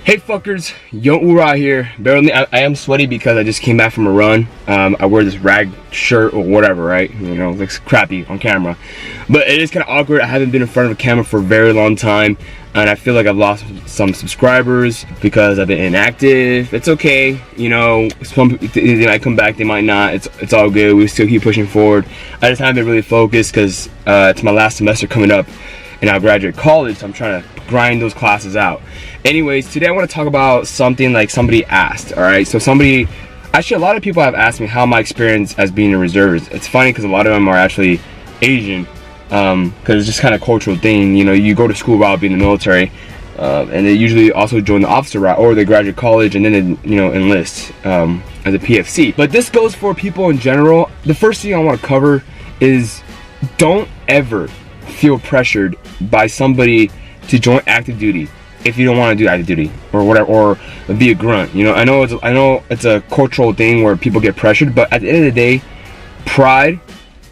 Hey fuckers, Young Oorah here. Bear with me, I am sweaty because I just came back from a run. I wear this rag shirt or whatever, right? You know, it looks crappy on camera. But it is kind of awkward. I haven't been in front of a camera for a very long time. And I feel like I've lost some subscribers because I've been inactive. It's okay, you know, they might come back, they might not. It's all good, we still keep pushing forward. I just haven't been really focused because it's my last semester coming up and I'll graduate college, so I'm trying to grind those classes out. Anyways, today I want to talk about something like somebody asked, alright? So actually a lot of people have asked me how my experience as being a reservist. It's funny because a lot of them are actually Asian, because it's just kind of cultural thing. You know, you go to school while being in the military, and they usually also join the officer route, or they graduate college and then they, you know, enlist as a PFC. But this goes for people in general. The first thing I want to cover is don't ever feel pressured by somebody to join active duty if you don't want to do active duty or whatever, or be a grunt. You know, I know it's a cultural thing where people get pressured, but at the end of the day, pride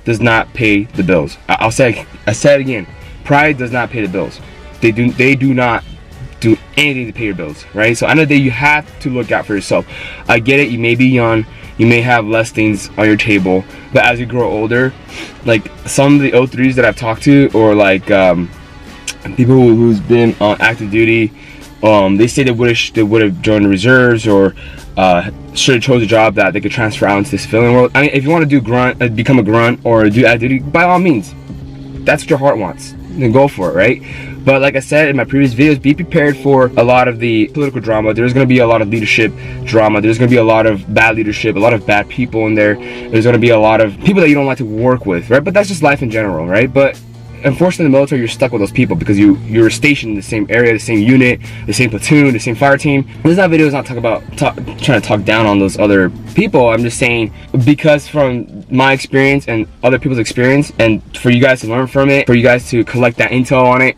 does not pay the bills. I say it again, pride does not pay the bills. They do not do anything to pay your bills, right? So at the end of the day, you have to look out for yourself. I get it, you may be young, you may have less things on your table, but as you grow older, like some of the O3s that I've talked to, or like people who's been on active duty, they say they would have joined the reserves, or should have chose a job that they could transfer out into the civilian world. I mean, if you want to do become a grunt or do active duty, by all means, that's what your heart wants, then go for it, right? But like I said in my previous videos, be prepared for a lot of the political drama. There's going to be a lot of leadership drama. There's going to be a lot of bad leadership, a lot of bad people in there. There's going to be a lot of people that you don't like to work with, right? But that's just life in general, right? But unfortunately, in the military, you're stuck with those people because you're stationed in the same area, the same unit, the same platoon, the same fire team. This video is not trying to talk down on those other people. I'm just saying, because from my experience and other people's experience, and for you guys to learn from it, for you guys to collect that intel on it,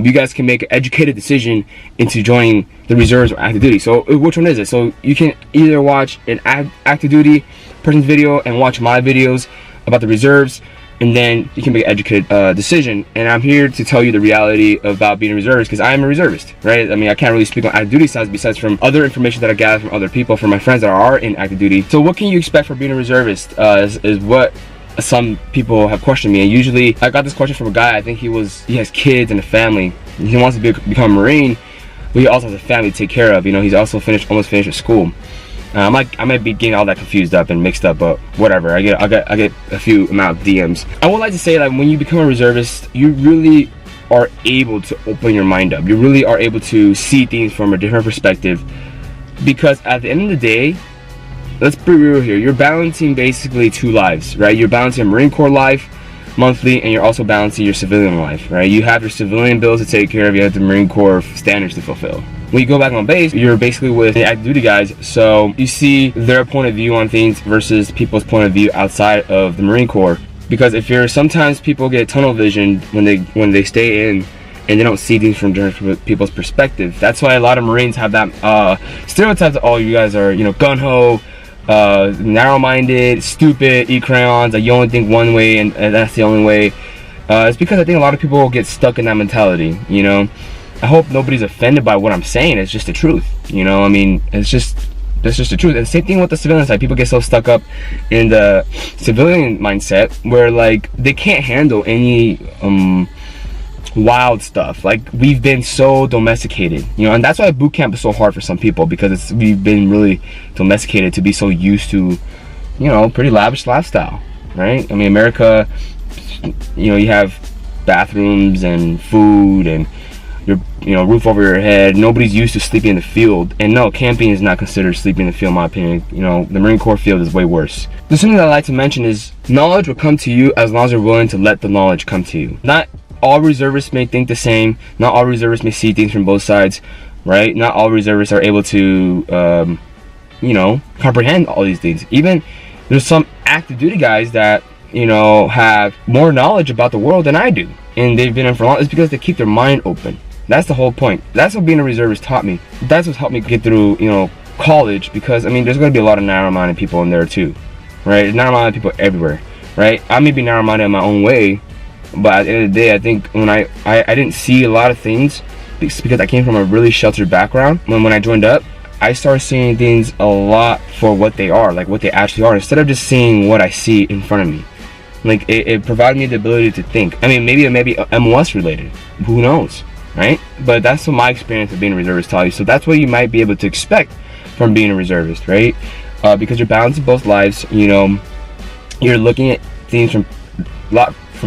you guys can make an educated decision into joining the reserves or active duty. So which one is it? So you can either watch an active duty person's video and watch my videos about the reserves, and then you can make an educated decision. And I'm here to tell you the reality about being a reservist, because I am a reservist, right? I mean, I can't really speak on active duty sides besides from other information that I gather from other people, from my friends that are in active duty. So what can you expect from being a reservist is what some people have questioned me. And usually I got this question from a guy, I think he has kids and a family. He wants to become a Marine, but he also has a family to take care of. You know, he's also almost finished with school. I might be getting all that confused up and mixed up, but whatever. I get a few amount of DMs. I would like to say that when you become a reservist, you really are able to open your mind up. You really are able to see things from a different perspective, because at the end of the day, let's be real here, you're balancing basically two lives, right? You're balancing a Marine Corps life monthly, and you're also balancing your civilian life, right? You have your civilian bills to take care of, you have the Marine Corps standards to fulfill. When you go back on base, you're basically with the active duty guys, so you see their point of view on things versus people's point of view outside of the Marine Corps. Because sometimes people get tunnel vision when they stay in, and they don't see things from different people's perspective. That's why a lot of Marines have that stereotype that, oh, you guys are, you know, gun-ho, narrow-minded, stupid, eat crayons, like you only think one way and that's the only way. It's because I think a lot of people get stuck in that mentality, you know. I hope nobody's offended by what I'm saying. It's just the truth, you know. I mean, that's just the truth. And same thing with the civilian side. People get so stuck up in the civilian mindset where, like, they can't handle any wild stuff. Like, we've been so domesticated, you know, and that's why boot camp is so hard for some people, because we've been really domesticated to be so used to, you know, pretty lavish lifestyle, right? I mean, America, you know, you have bathrooms and food and you know, roof over your head. Nobody's used to sleeping in the field, and no, camping is not considered sleeping in the field in my opinion. You know, the Marine Corps field is way worse. There's something that I like to mention is knowledge will come to you as long as you're willing to let the knowledge come to you. Not all reservists may think the same, not all reservists may see things from both sides, right? Not all reservists are able to you know, comprehend all these things. Even there's some active duty guys that, you know, have more knowledge about the world than I do, and they've been in for long. It's because they keep their mind open. That's the whole point. That's what being a reservist taught me. That's what's helped me get through, you know, college, because I mean, there's going to be a lot of narrow-minded people in there too, right? There's narrow-minded people everywhere, right? I may be narrow-minded in my own way, but at the end of the day, I think when I didn't see a lot of things because I came from a really sheltered background. When I joined up, I started seeing things a lot for what they are, like what they actually are, instead of just seeing what I see in front of me. Like it provided me the ability to think. I mean, maybe MLS related, who knows, right? But that's what my experience of being a reservist taught you. So that's what you might be able to expect from being a reservist, right? Because you're balancing both lives. You know, you're looking at things from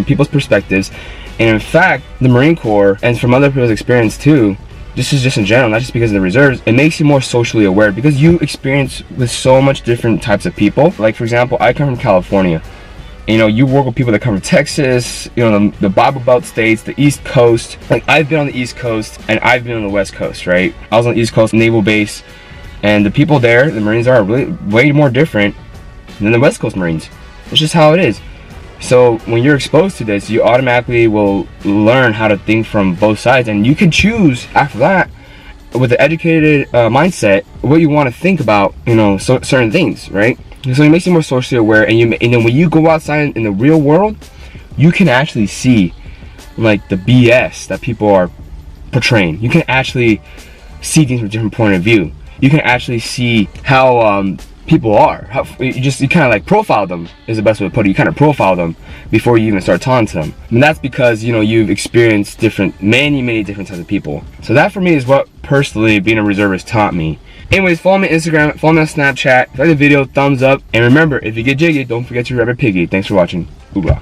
people's perspectives, and in fact, the Marine Corps, and from other people's experience too, this is just in general, not just because of the reserves, it makes you more socially aware because you experience with so much different types of people. Like for example, I come from California. You know, you work with people that come from Texas, you know, the Bible Belt states, the East Coast. Like I've been on the East Coast and I've been on the West Coast, right? I was on the East Coast Naval Base, and the people there, the Marines, are really way more different than the West Coast Marines. It's just how it is. So when you're exposed to this, you automatically will learn how to think from both sides, and you can choose after that, with an educated mindset, what you want to think about, you know, certain things, right? So it makes you more socially aware, and then when you go outside in the real world, you can actually see like the BS that people are portraying. You can actually see things from a different point of view. You can actually see how people are. You kind of like profile them is the best way to put it. You kind of profile them before you even start talking to them. And that's because, you know, you've experienced many different types of people. So that for me is what personally being a reservist taught me. Anyways, follow me on Instagram, follow me on Snapchat, like the video, thumbs up, and remember, if you get jiggy, don't forget to grab a piggy. Thanks for watching. Oorah.